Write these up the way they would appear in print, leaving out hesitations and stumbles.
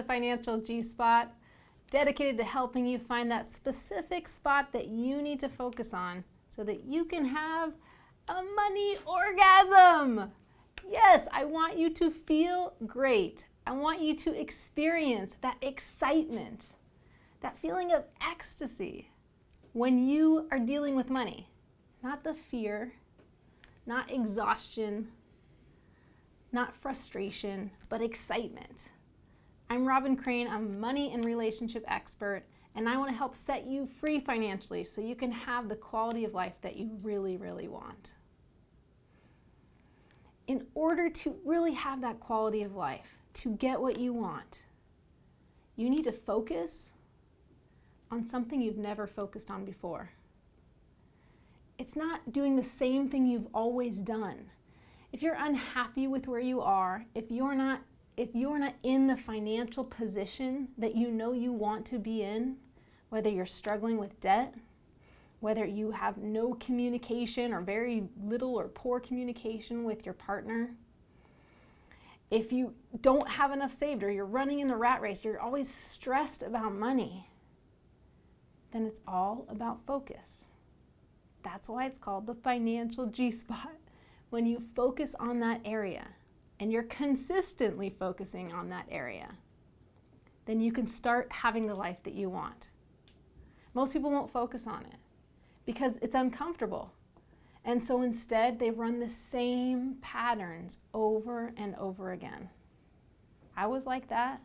the Financial G-Spot, dedicated to helping you find that specific spot that you need to focus on so that you can have a money orgasm. Yes, I want you to feel great. I want you to experience that excitement, that feeling of ecstasy when you are dealing with money. Not the fear, not exhaustion, not frustration, but excitement. I'm Robyn Crane. I'm a money and relationship expert, and I want to help set you free financially so you can have the quality of life that you really, really want. In order to really have that quality of life, to get what you want, you need to focus on something you've never focused on before. It's not doing the same thing you've always done. If you're unhappy with where you are, if you're not in the financial position that you know you want to be in, whether you're struggling with debt, whether you have no communication or very little or poor communication with your partner, if you don't have enough saved or you're running in the rat race, you're always stressed about money, then it's all about focus. That's why it's called the Financial G-Spot. When you focus on that area and you're consistently focusing on that area, then you can start having the life that you want. Most people won't focus on it because it's uncomfortable. And so instead, they run the same patterns over and over again. I was like that.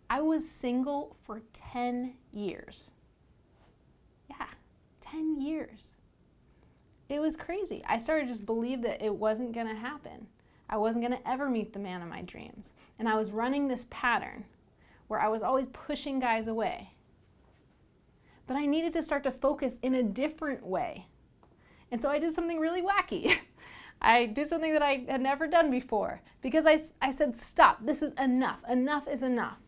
I was single for 10 years. Yeah, 10 years. It was crazy. I started to just believe that it wasn't going to happen. I wasn't going to ever meet the man of my dreams. And I was running this pattern where I was always pushing guys away. But I needed to start to focus in a different way. And so I did something really wacky. I did something that I had never done before because I said, stop, this is enough. Enough is enough.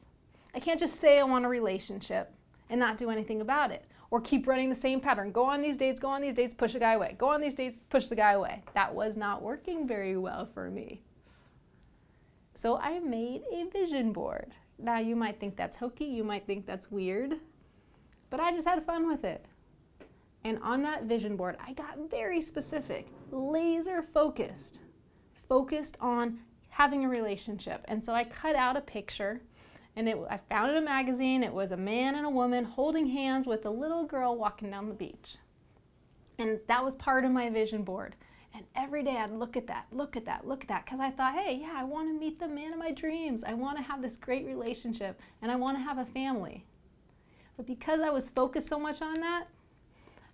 I can't just say I want a relationship and not do anything about it. Or keep running the same pattern. Go on these dates, push a guy away. Go on these dates, push the guy away. That was not working very well for me. So I made a vision board. Now you might think that's hokey, you might think that's weird, but I just had fun with it. And on that vision board, I got very specific, laser focused on having a relationship. And so I cut out a picture. And I found it in a magazine. It was a man and a woman holding hands with a little girl walking down the beach. And that was part of my vision board. And every day I'd look at that, because I thought, hey, yeah, I want to meet the man of my dreams. I want to have this great relationship, and I want to have a family. But because I was focused so much on that,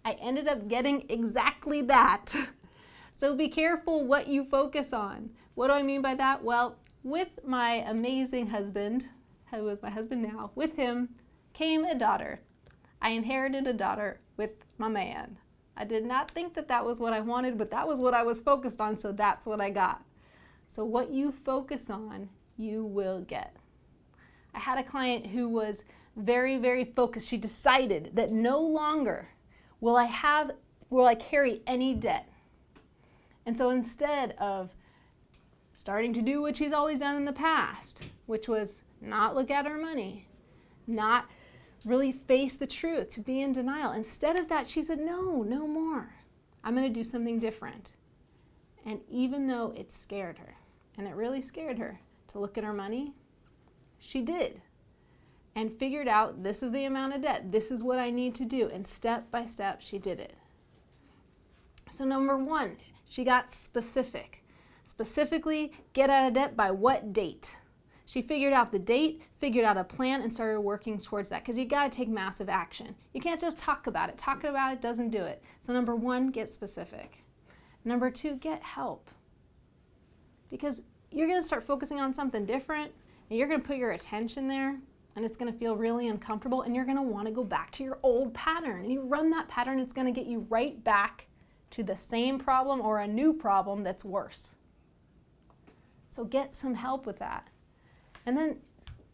I ended up getting exactly that. So be careful what you focus on. What do I mean by that? Well, with my amazing husband, who is my husband now, with him came a daughter. I inherited a daughter with my man. I did not think that that was what I wanted, but that was what I was focused on, so that's what I got. So what you focus on, you will get. I had a client who was very, very focused. She decided that no longer will I carry any debt. And so instead of starting to do what she's always done in the past, which was not look at her money, not really face the truth, to be in denial. Instead of that, she said, no more. I'm going to do something different. And even though it scared her, and it really scared her to look at her money, she did. And figured out, this is the amount of debt. This is what I need to do. And step by step, she did it. So number one, she got specific. Specifically, get out of debt by what date? She figured out the date, figured out a plan, and started working towards that, because you got to take massive action. You can't just talk about it. Talking about it doesn't do it. So number one, get specific. Number two, get help. Because you're going to start focusing on something different, and you're going to put your attention there, and it's going to feel really uncomfortable, and you're going to want to go back to your old pattern. And you run that pattern, it's going to get you right back to the same problem or a new problem that's worse. So get some help with that. And then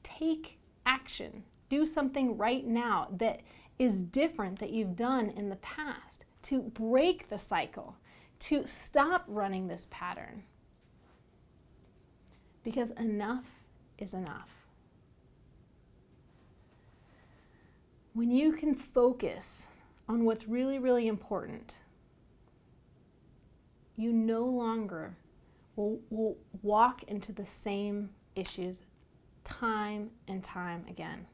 take action. Do something right now that is different that you've done in the past to break the cycle, to stop running this pattern. Because enough is enough. When you can focus on what's really, really important, you no longer will walk into the same issues time and time again.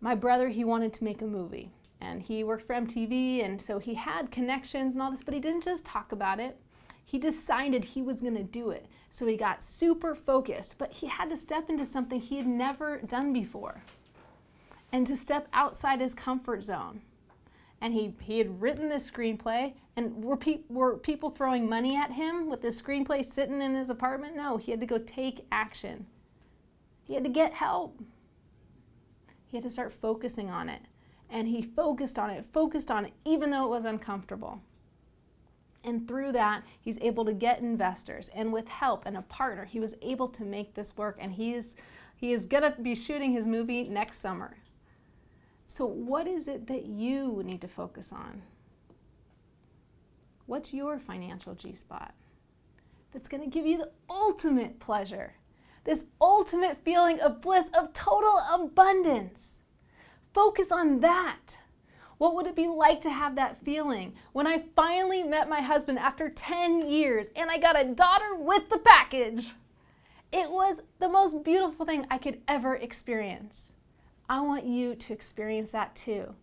My brother, he wanted to make a movie, and he worked for MTV, and so he had connections and all this, but he didn't just talk about it. He decided he was going to do it. So he got super focused, but he had to step into something he had never done before, and to step outside his comfort zone. And he had written this screenplay, and were people throwing money at him with this screenplay sitting in his apartment? No, he had to go take action. He had to get help. He had to start focusing on it. And he focused on it, even though it was uncomfortable. And through that, he's able to get investors. And with help and a partner, he was able to make this work. And he is going to be shooting his movie next summer. So what is it that you need to focus on? What's your financial G-spot that's going to give you the ultimate pleasure, this ultimate feeling of bliss, of total abundance? Focus on that. What would it be like to have that feeling when I finally met my husband after 10 years and I got a daughter with the package? It was the most beautiful thing I could ever experience. I want you to experience that too.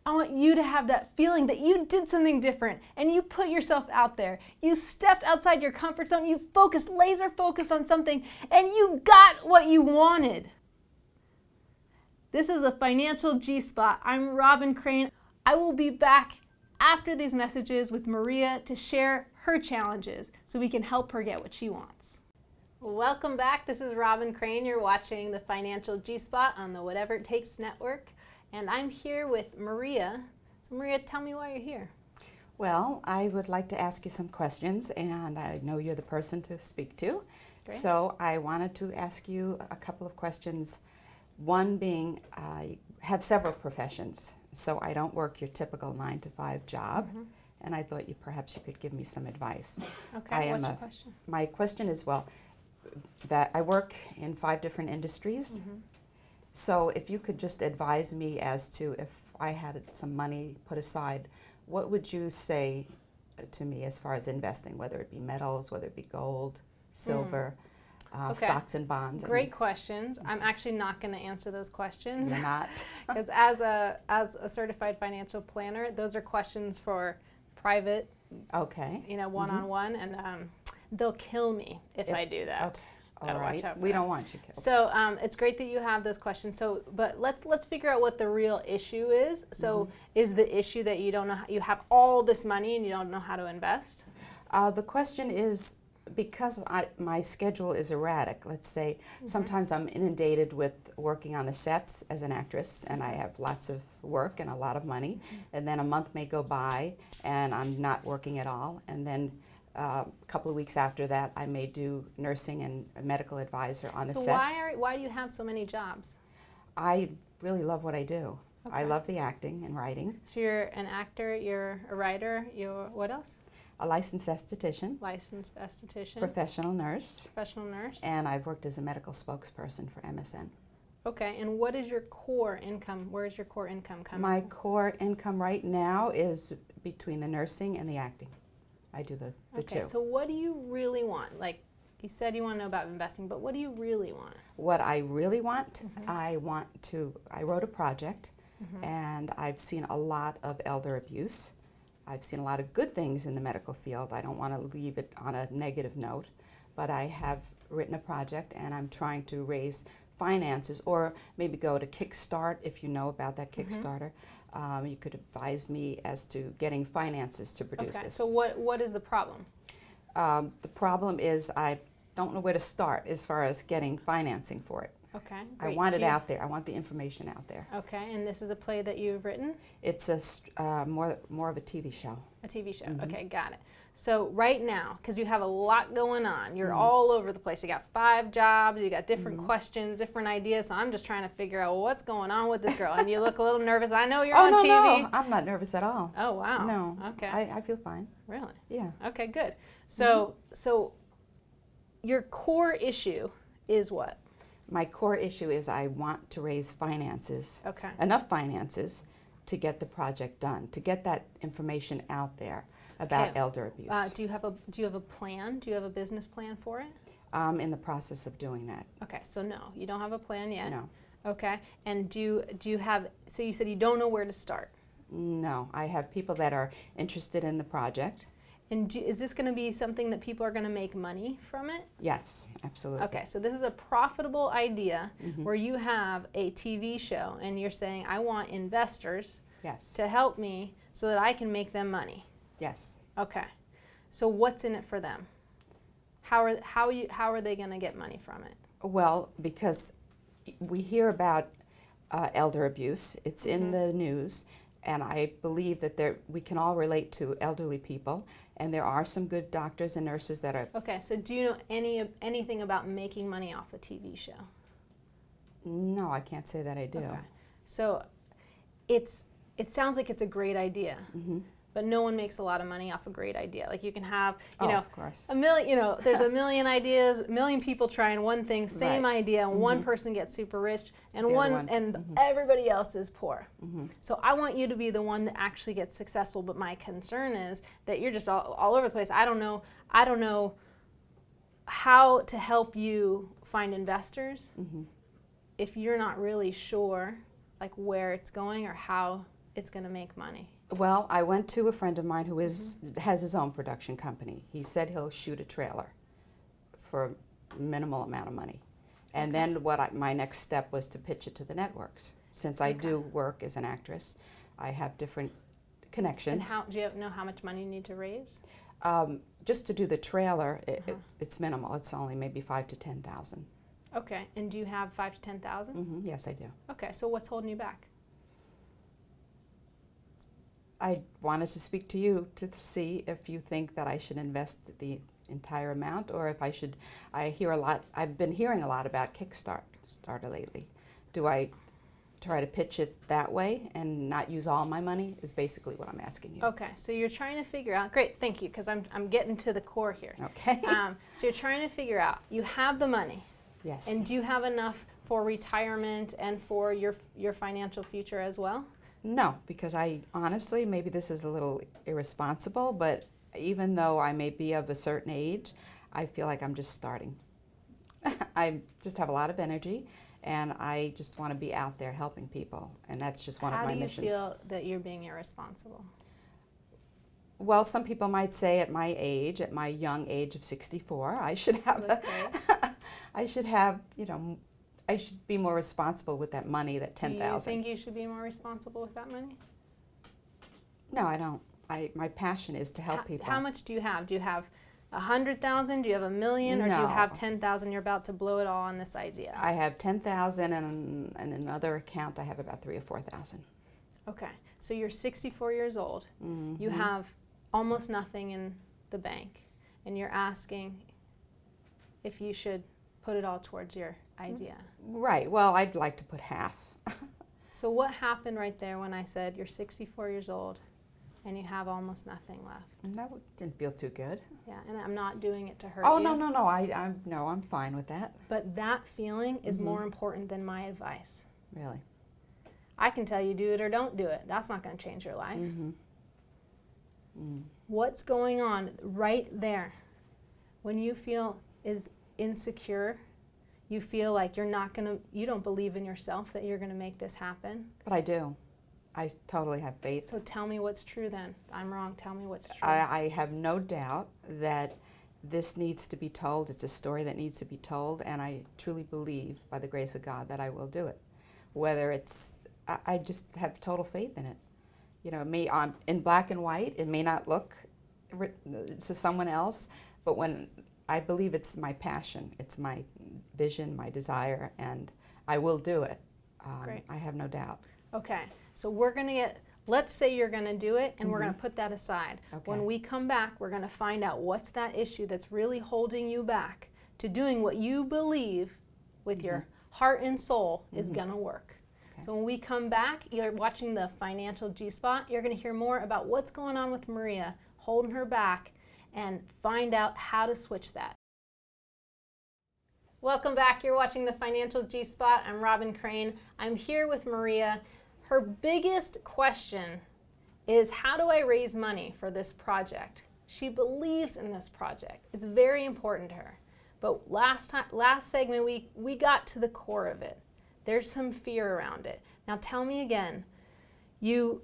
I want you to have that feeling that you did something different and you put yourself out there. You stepped outside your comfort zone, you focused, laser focused on something, and you got what you wanted. This is the Financial G-Spot. I'm Robyn Crane. I will be back after these messages with Maria to share her challenges so we can help her get what she wants. Welcome back. This is Robyn Crane. You're watching the Financial G-Spot on the Whatever It Takes Network. And I'm here with Maria. So Maria, tell me why you're here. Well, I would like to ask you some questions, and I know you're the person to speak to. Great. So I wanted to ask you a couple of questions. One being, I have several professions, so I don't work your typical 9-to-5 job. Mm-hmm. And I thought perhaps you could give me some advice. Okay, what's your question? My question is, that I work in 5 different industries. Mm-hmm. So if you could just advise me as to, if I had some money put aside, what would you say to me as far as investing, whether it be metals, whether it be gold, silver, stocks and bonds? Great questions. Okay. I'm actually not going to answer those questions. You're not? Because as a certified financial planner, those are questions for private, one-on-one, and they'll kill me if I do that. Okay. All right. Watch out for we that. Don't want you killed. So it's great that you have those questions. So, but let's figure out what the real issue is. So, is the issue that you don't know you have all this money and you don't know how to invest? The question is, because my schedule is erratic. Let's say sometimes I'm inundated with working on the sets as an actress, and I have lots of work and a lot of money. And then a month may go by, and I'm not working at all. And then a couple of weeks after that, I may do nursing and a medical advisor on the sets. So why do you have so many jobs? I really love what I do. Okay. I love the acting and writing. So you're an actor, you're a writer, you're what else? A licensed esthetician. Licensed esthetician. Professional nurse. Professional nurse. And I've worked as a medical spokesperson for MSN. Okay, and what is your core income? Where is your core income coming My from? core income right now is between the nursing and the acting. I do the two. Okay, so what do you really want? Like you said you want to know about investing, but what do you really want? What I really want, I wrote a project, and I've seen a lot of elder abuse. I've seen a lot of good things in the medical field. I don't want to leave it on a negative note, but I have written a project, and I'm trying to raise finances, or maybe go to Kickstart, if you know about that Kickstarter. You could advise me as to getting finances to produce this. So what is the problem? The problem is I don't know where to start as far as getting financing for it. Okay, great. I want it out there. I want the information out there. Okay, and this is a play that you've written? It's a more of a TV show. A TV show. Okay, got it. So right now, because you have a lot going on, you're all over the place. You got 5 jobs, you got different questions, different ideas. So I'm just trying to figure out what's going on with this girl. And you look a little nervous. I know you're on TV. No, I'm not nervous at all. Oh, wow. No. Okay. I feel fine. Really? Yeah. Okay, good. So so your core issue is what? my core issue is I want to raise finances, Okay. enough finances to get the project done, to get that information out there about Okay. elder abuse. Do you have a plan? Do you have a business plan for it? I'm in the process of doing that. Okay, so no, you don't have a plan yet. No. Okay, and do you have? So you said you don't know where to start. No, I have people that are interested in the project. And is this going to be something that people are going to make money from it? Yes, absolutely. Okay, so this is a profitable idea where you have a TV show and you're saying, I want investors Yes. to help me so that I can make them money. Yes. Okay, so what's in it for them? How are they going to get money from it? Well, because we hear about elder abuse, it's in the news, and I believe that we can all relate to elderly people, and there are some good doctors and nurses that are. Okay, so do you know anything about making money off a TV show? No, I can't say that I do. Okay, so it sounds like it's a great idea. But no one makes a lot of money off a great idea. Like you can have, of course. a million, there's a million ideas, a million people trying one thing, same idea, and one person gets super rich, and everybody else is poor. So I want you to be the one that actually gets successful. But my concern is that you're just all over the place. I don't know how to help you find investors if you're not really sure, like where it's going or how it's going to make money. Well, I went to a friend of mine who has his own production company. He said he'll shoot a trailer for a minimal amount of money. And then my next step was to pitch it to the networks. Since I do work as an actress, I have different connections. And do you know how much money you need to raise? Just to do the trailer, it's minimal. It's only maybe $5,000 to $10,000. Okay, and do you have $5,000 to $10,000? Yes, I do. Okay, so what's holding you back? I wanted to speak to you to see if you think that I should invest the entire amount, or if I should. I've been hearing a lot about Kickstarter lately. Do I try to pitch it that way and not use all my money? Is basically what I'm asking you. Okay, so you're trying to figure out. Great, thank you, because I'm getting to the core here. Okay. So you're trying to figure out. You have the money. Yes. And do you have enough for retirement and for your financial future as well? No, because I honestly, maybe this is a little irresponsible, but even though I may be of a certain age, I feel like I'm just starting. I just have a lot of energy, and I just want to be out there helping people, and that's just one of my missions. How do you feel that you're being irresponsible? Well, some people might say at my age, at my young age of 64, I should have, I should be more responsible with that money, that $10,000. Do you think you should be more responsible with that money? No, I don't. My passion is to help people. How much do you have? Do you have 100,000? Do you have $1 million? Or do you have 10,000? You're about to blow it all on this idea. I have 10,000, and in another account I have about 3,000 or 4,000. Okay, so you're 64 years old. You have almost nothing in the bank, and you're asking if you should put it all towards your idea. Right. Well, I'd like to put half. So what happened right there when I said you're 64 years old and you have almost nothing left? That didn't feel too good. Yeah, and I'm not doing it to hurt you. Oh, you. no. I'm fine with that. But that feeling is more important than my advice. Really? I can tell you do it or don't do it. That's not going to change your life. What's going on right there when you feel is insecure? You feel like you don't believe in yourself that you're going to make this happen. But I do. I totally have faith. So tell me what's true then. I'm wrong. Tell me what's true. I have no doubt that this needs to be told. It's a story that needs to be told, and I truly believe, by the grace of God, that I will do it. Whether I just have total faith in it. You know, in black and white, it may not look to someone else, but when I believe it's my passion, it's my vision, my desire, and I will do it. Great. I have no doubt. Okay, so let's say you're going to do it, and we're going to put that aside. Okay. When we come back, we're going to find out what's that issue that's really holding you back to doing what you believe with your heart and soul is going to work. Okay. So when we come back, you're watching the Financial G-Spot, you're going to hear more about what's going on with Maria, holding her back, and find out how to switch that. Welcome back. You're watching the Financial G-Spot. I'm Robyn Crane. I'm here with Maria. Her biggest question is, how do I raise money for this project? She believes in this project. It's very important to her. But last segment, we got to the core of it. There's some fear around it. Now tell me again, you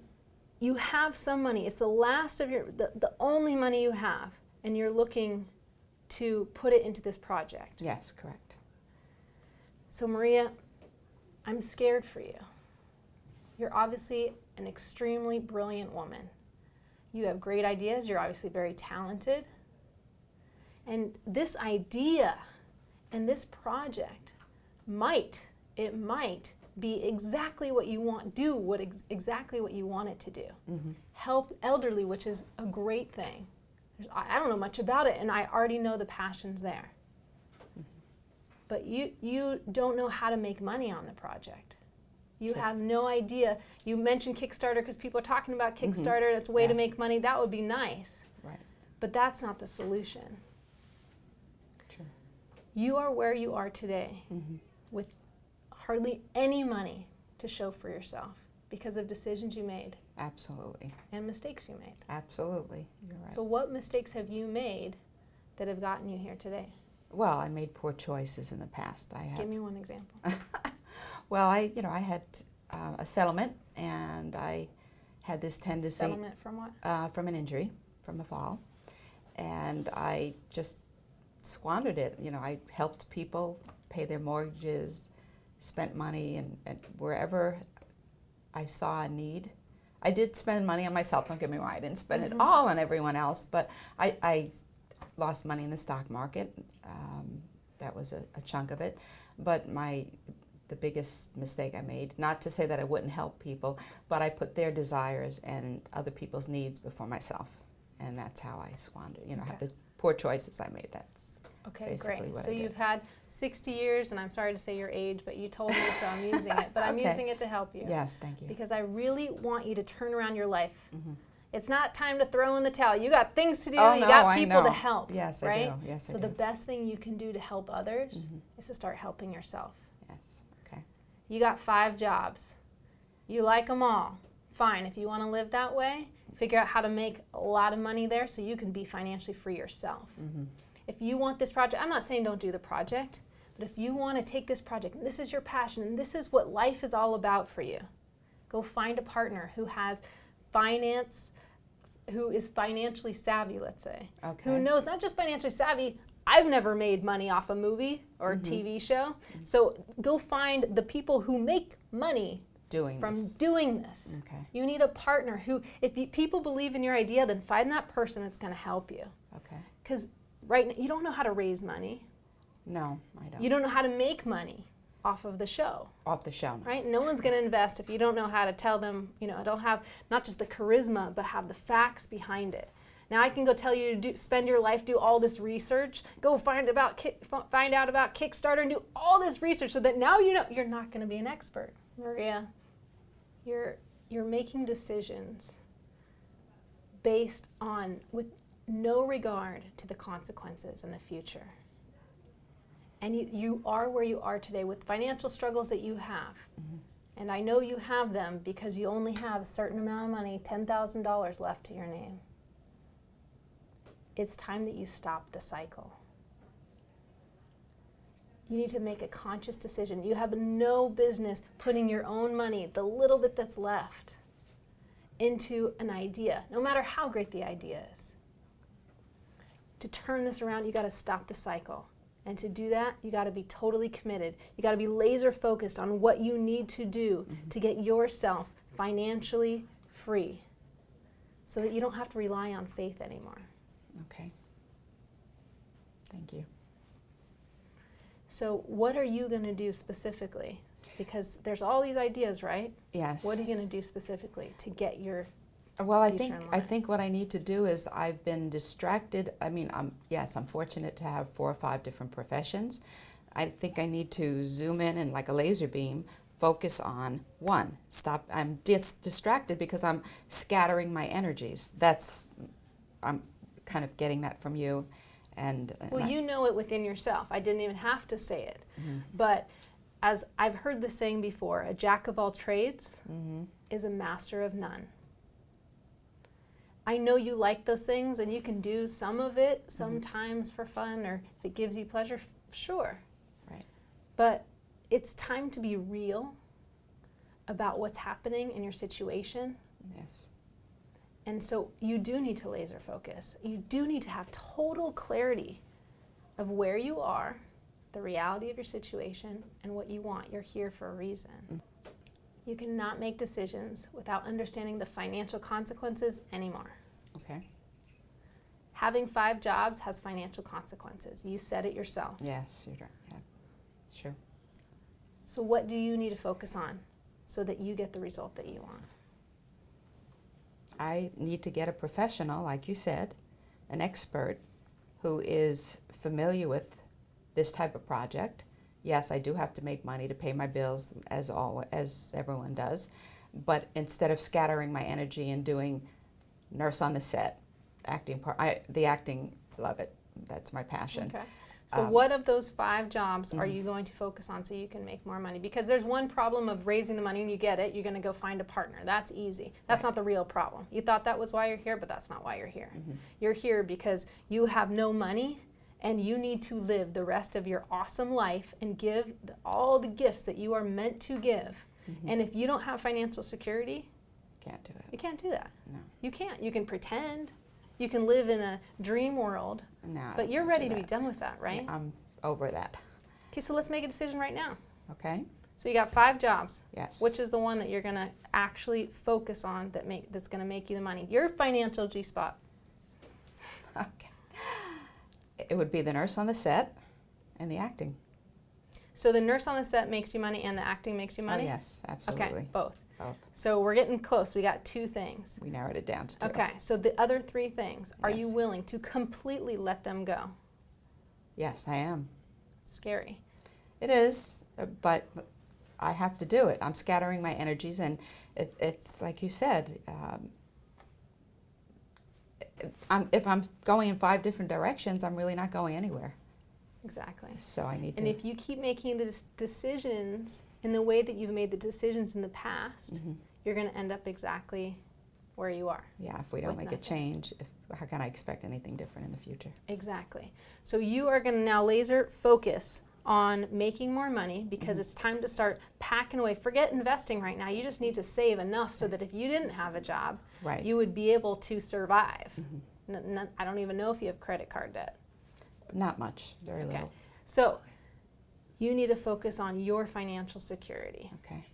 have some money. It's the last of the only money you have, and you're looking to put it into this project. Yes, correct. So Maria, I'm scared for you. You're obviously an extremely brilliant woman. You have great ideas. You're obviously very talented. And this idea and this project might be exactly what you want, exactly what you want it to do. Mm-hmm. Help elderly, which is a great thing. I don't know much about it, and I already know the passion's there. But you don't know how to make money on the project. You have no idea. You mentioned Kickstarter because people are talking about Kickstarter. That's a way to make money. That would be nice. Right. But that's not the solution. True. You are where you are today with hardly any money to show for yourself because of decisions you made. Absolutely. And mistakes you made. Absolutely. You're right. So what mistakes have you made that have gotten you here today? Well, I made poor choices in the past. Give me one example. Well, I had a settlement, and I had this tendency. Settlement from what? From an injury, from a fall, and I just squandered it. I helped people pay their mortgages, spent money, and wherever I saw a need. I did spend money on myself. Don't get me wrong. I didn't spend it all on everyone else, but I lost money in the stock market. That was a chunk of it. But the biggest mistake I made, not to say that I wouldn't help people, but I put their desires and other people's needs before myself. And that's how I squandered. The poor choices I made. That's basically what So I did. you've had 60 years, and I'm sorry to say your age, but you told me, so I'm using it. But I'm using it to help you. Yes, thank you. Because I really want you to turn around your life. It's not time to throw in the towel. You got things to do. You got people to help. Yes, right? I do. Yes, I so do. the best thing you can do to help others is to start helping yourself. Yes. Okay. You got 5 jobs. You like them all. Fine. If you want to live that way, figure out how to make a lot of money there so you can be financially free yourself. If you want this project, I'm not saying don't do the project, but if you want to take this project, and this is your passion, and this is what life is all about for you, go find a partner who has who is financially savvy, let's say. Okay. Who knows, not just financially savvy, I've never made money off a movie or a TV show. So go find the people who make money doing this. Okay. You need a partner who, people believe in your idea, then find that person that's going to help you. Okay. Because right now, you don't know how to raise money. No, I don't. You don't know how to make money off of the show. Off the show. Right? No one's going to invest if you don't know how to tell them, don't have not just the charisma, but have the facts behind it. Now I can go tell you to spend your life, do all this research, go find out about Kickstarter and do all this research so that now you're not going to be an expert. Maria, you're making decisions based on, with no regard to the consequences in the future. And you are where you are today with financial struggles that you have. And I know you have them because you only have a certain amount of money, $10,000 left to your name. It's time that you stop the cycle. You need to make a conscious decision. You have no business putting your own money, the little bit that's left, into an idea, no matter how great the idea is. To turn this around, you got to stop the cycle. And to do that, you got to be totally committed. You got to be laser focused on what you need to do to get yourself financially free so that you don't have to rely on faith anymore. Okay. Thank you. So what are you going to do specifically? Because there's all these ideas, right? Yes. What are you going to do specifically to get your Well, I think what I need to do is I've been distracted. I mean, I'm fortunate to have 4 or 5 different professions. I think I need to zoom in and, like a laser beam, focus on one. Stop. I'm distracted because I'm scattering my energies. I'm kind of getting that from you, Well, you know it within yourself. I didn't even have to say it. Mm-hmm. But as I've heard the saying before, a jack of all trades Mm-hmm. is a master of none. I know you like those things and you can do some of it sometimes for fun, or if it gives you pleasure, sure. Right. But it's time to be real about what's happening in your situation. Yes. And so you do need to laser focus. You do need to have total clarity of where you are, the reality of your situation, and what you want. You're here for a reason. You cannot make decisions without understanding the financial consequences anymore. Okay. Having 5 jobs has financial consequences. You said it yourself. Yes, you're right. Yeah. Sure. So what do you need to focus on so that you get the result that you want? I need to get a professional, like you said, an expert who is familiar with this type of project. Yes, I do have to make money to pay my bills, as everyone does. But instead of scattering my energy and doing nurse on the set, acting part, the acting, love it. That's my passion. Okay. So what of those 5 jobs are you going to focus on so you can make more money? Because there's one problem of raising the money and you get it, you're going to go find a partner. That's easy. That's not the real problem. You thought that was why you're here, but that's not why you're here. You're here because you have no money and you need to live the rest of your awesome life and give all the gifts that you are meant to give. And if you don't have financial security, Can't do it. you can't do that. No. You can't. You can pretend. You can live in a dream world, No, I but you're can't ready do to be that. done with that, right? Yeah, I'm over that. Okay, so let's make a decision right now. Okay? So you got 5 jobs. Yes. Which is the one that you're going to actually focus on that's going to make you the money? Your financial G-spot. Okay. It would be the nurse on the set and the acting. So the nurse on the set makes you money and the acting makes you money? Oh, yes, absolutely. Okay, both. Both. So we're getting close. We got 2 things. We narrowed it down to 2. Okay, so the other 3 things, are you Yes. willing to completely let them go? Yes, I am. Scary. It is, but I have to do it. I'm scattering my energies, and it's like you said, if I'm going in 5 different directions, I'm really not going anywhere. Exactly. So I need to. And if you keep making the decisions in the way that you've made the decisions in the past, you're going to end up exactly where you are. Yeah, if we don't with make a nothing. change, how can I expect anything different in the future? Exactly. So you are going to now laser focus on making more money because it's time to start packing away. Forget investing right now. You just need to save enough so that if you didn't have a job, Right. you would be able to survive. I don't even know if you have credit card debt. Not much, very Okay. little. So you need to focus on your financial security. Okay.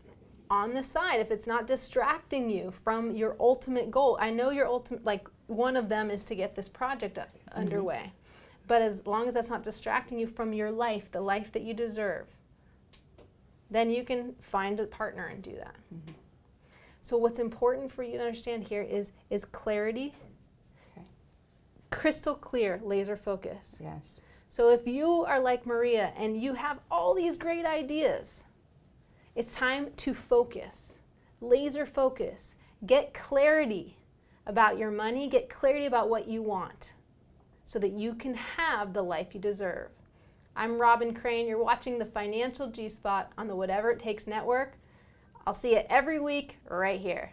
On the side, if it's not distracting you from your ultimate goal, I know your ultimate, like one of them is to get this project underway. But as long as that's not distracting you from your life, the life that you deserve, then you can find a partner and do that. So what's important for you to understand here is clarity, Okay. crystal clear laser focus. Yes. So if you are like Maria and you have all these great ideas, it's time to focus, laser focus, get clarity about your money, get clarity about what you want so that you can have the life you deserve. I'm Robyn Crane. You're watching the Financial G-Spot on the Whatever It Takes Network. I'll see you every week right here.